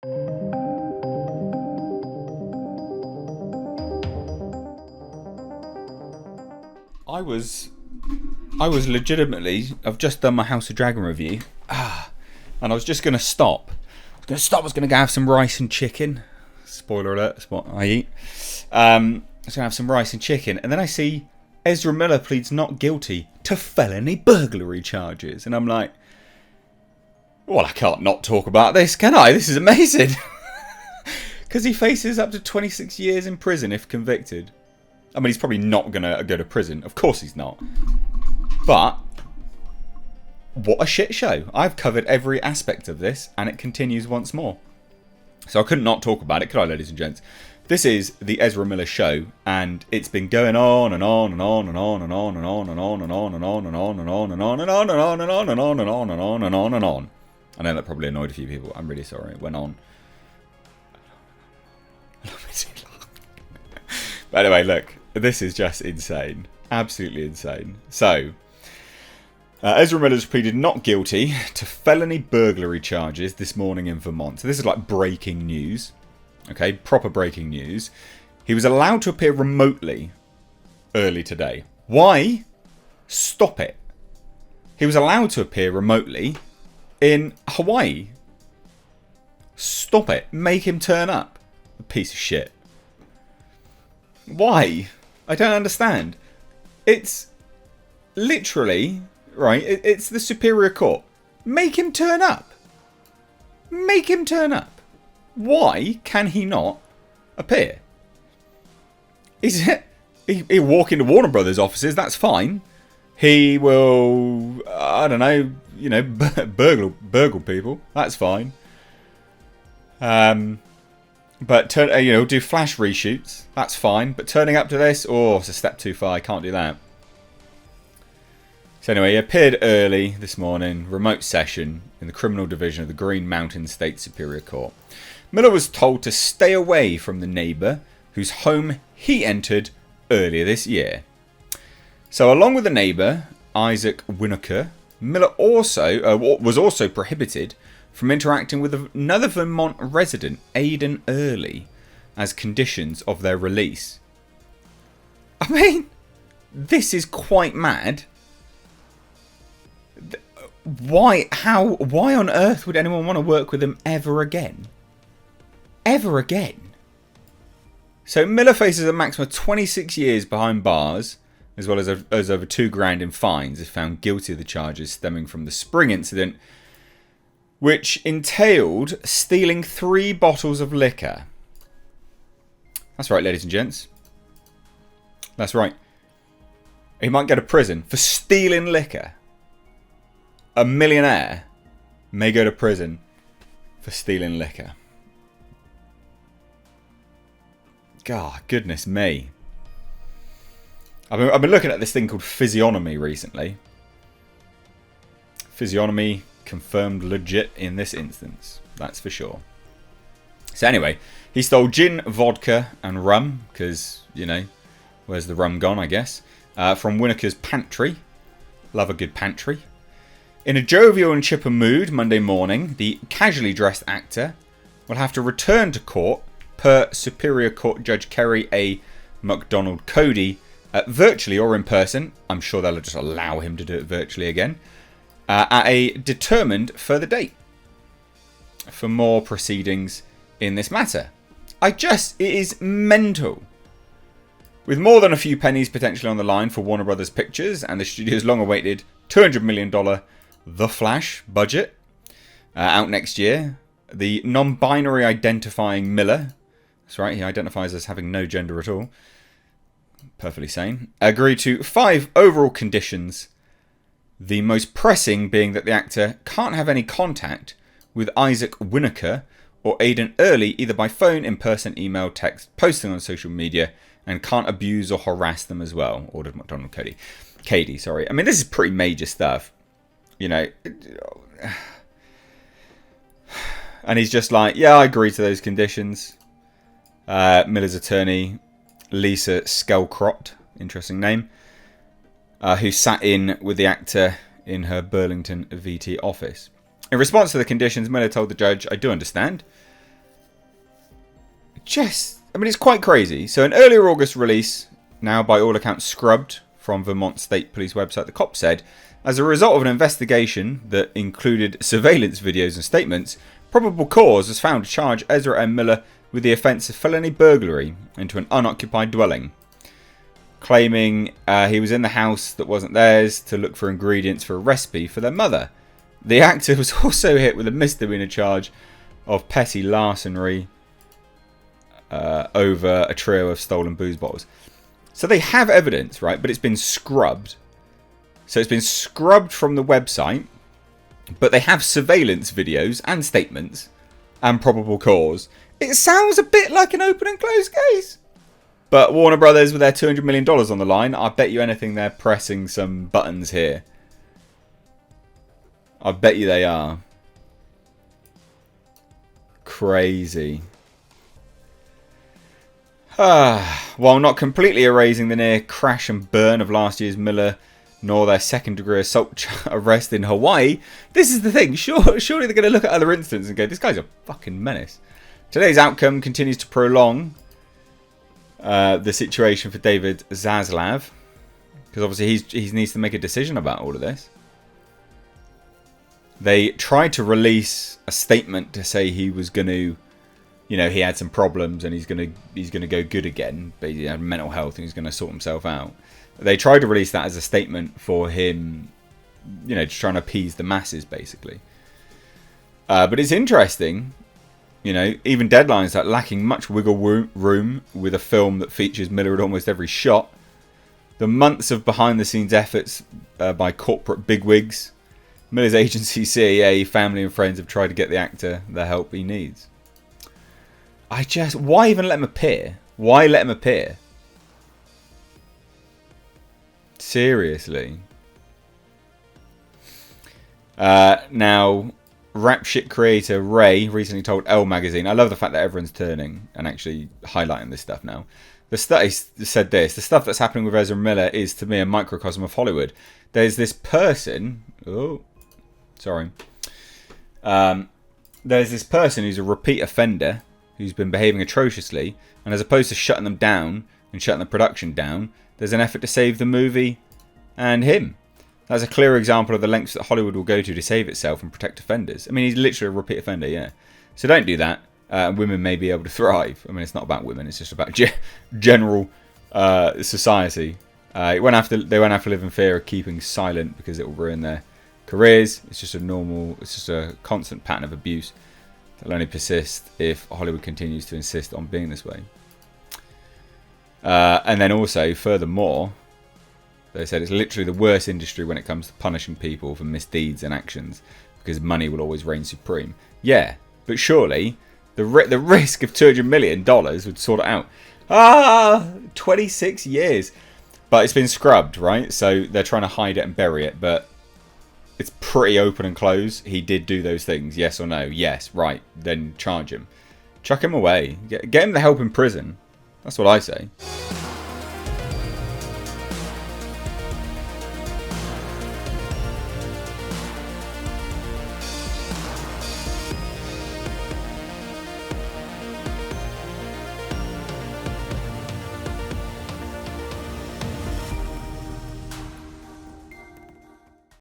I was legitimately, I've just done my House of Dragon review, and I was just going to stop. I was going to go have some rice and chicken. Spoiler alert, that's what I eat. I was going to have some rice and chicken, and then I see Ezra Miller pleads not guilty to felony burglary charges. And I'm like, well, I can't not talk about this, can I? This is amazing. Because he faces up to 26 years in prison if convicted. I mean, he's probably not going to go to prison. Of course he's not. But what a shit show. I've covered every aspect of this, and it continues once more. So I couldn't not talk about it, could I, ladies and gents? This is the Ezra Miller show, and it's been going on and on and on and on and on and on and on and on and on and on and on and on and on and on and on and on and on and on and on and on. I know that probably annoyed a few people. I'm really sorry. It went on. But anyway, look. This is just insane. Absolutely insane. So, Ezra Miller's pleaded not guilty to felony burglary charges this morning in Vermont. So this is like breaking news. Okay, proper breaking news. He was allowed to appear remotely early today. Why? Stop it. He was allowed to appear remotely in Hawaii. Stop it. Make him turn up. A piece of shit. Why? I don't understand. It's literally, right, it's the Superior Court. Make him turn up. Make him turn up. Why can he not appear? He'll walk into Warner Brothers offices, that's fine. He will, I don't know, burgle people, that's fine. But do flash reshoots. That's fine. But turning up to this, it's a step too far. I can't do that. So anyway, he appeared early this morning, remote session in the criminal division of the Green Mountain State Superior Court. Miller was told to stay away from the neighbour whose home he entered earlier this year. So along with the neighbour, Isaac Winokur, Miller was also prohibited from interacting with another Vermont resident, Aidan Early, as conditions of their release. I mean, this is quite mad. Why on earth would anyone want to work with him ever again? Ever again? So Miller faces a maximum of 26 years behind bars, as well as over $2,000 in fines if found guilty of the charges stemming from the spring incident, which entailed stealing 3 bottles of liquor. That's right, ladies and gents. That's right. He might go to prison for stealing liquor. A millionaire may go to prison for stealing liquor. God, goodness me. I've been looking at this thing called physiognomy recently. Physiognomy confirmed legit in this instance, that's for sure. So anyway, he stole gin, vodka and rum, because, where's the rum gone, I guess, from Winokur's pantry. Love a good pantry. In a jovial and chipper mood Monday morning, the casually dressed actor will have to return to court per Superior Court Judge Kerry A. MacDonald Cody, virtually or in person. I'm sure they'll just allow him to do it virtually again. At a determined further date for more proceedings in this matter. It is mental. With more than a few pennies potentially on the line for Warner Brothers Pictures and the studio's long-awaited $200 million The Flash budget out next year, the non-binary identifying Miller, that's right, he identifies as having no gender at all, perfectly sane, agreed to 5 overall conditions. The most pressing being that the actor can't have any contact with Isaac Winokur or Aidan Early either by phone, in person, email, text, posting on social media, and can't abuse or harass them as well, ordered MacDonald Cady, sorry. I mean, this is pretty major stuff, And he's just like, yeah, I agree to those conditions. Miller's attorney, Lisa Skelcrott, interesting name, who sat in with the actor in her Burlington VT office. In response to the conditions, Miller told the judge, I do understand. it's quite crazy. So an earlier August release, now by all accounts scrubbed from Vermont State Police website, the cop said, as a result of an investigation that included surveillance videos and statements, probable cause was found to charge Ezra M. Miller with the offence of felony burglary into an unoccupied dwelling, claiming he was in the house that wasn't theirs to look for ingredients for a recipe for their mother. The actor was also hit with a misdemeanor charge of petty larceny over a trio of stolen booze bottles. So they have evidence, right? But it's been scrubbed. So it's been scrubbed from the website. But they have surveillance videos and statements and probable cause. It sounds a bit like an open and closed case. But Warner Brothers, with their $200 million on the line, I bet you anything they're pressing some buttons here. I bet you they are. Crazy. While not completely erasing the near crash and burn of last year's Miller nor their second-degree assault arrest in Hawaii, this is the thing. Surely they're going to look at other incidents and go, this guy's a fucking menace. Today's outcome continues to prolong the situation for David Zaslav, because obviously he needs to make a decision about all of this. They tried to release a statement to say he was going to, he had some problems and he's going to go good again, but he had mental health and he's going to sort himself out. They tried to release that as a statement for him, to try and appease the masses, basically. But it's interesting, even Deadline's like lacking much wiggle room with a film that features Miller at almost every shot. The months of behind-the-scenes efforts by corporate bigwigs, Miller's agency, CAA, family and friends have tried to get the actor the help he needs. Why even let him appear? Why let him appear? Seriously. Now, rap shit creator Ray recently told Elle magazine, I love the fact that everyone's turning and actually highlighting this stuff now. The study said this, the stuff that's happening with Ezra Miller is to me a microcosm of Hollywood. There's this person, there's this person who's a repeat offender who's been behaving atrociously, and as opposed to shutting them down and shutting the production down, there's an effort to save the movie and him. That's a clear example of the lengths that Hollywood will go to save itself and protect offenders. I mean, he's literally a repeat offender, yeah. So don't do that. Women may be able to thrive. I mean, it's not about women. It's just about general society. They won't have to live in fear of keeping silent because it will ruin their careers. It's just a constant pattern of abuse that will only persist if Hollywood continues to insist on being this way. And then also, furthermore, they said it's literally the worst industry when it comes to punishing people for misdeeds and actions because money will always reign supreme. Yeah, but surely the risk of $200 million would sort it out. 26 years. But it's been scrubbed, right? So they're trying to hide it and bury it, but it's pretty open and closed. He did do those things, yes or no? Yes, right. Then charge him. Chuck him away. Get him the help in prison. That's what I say.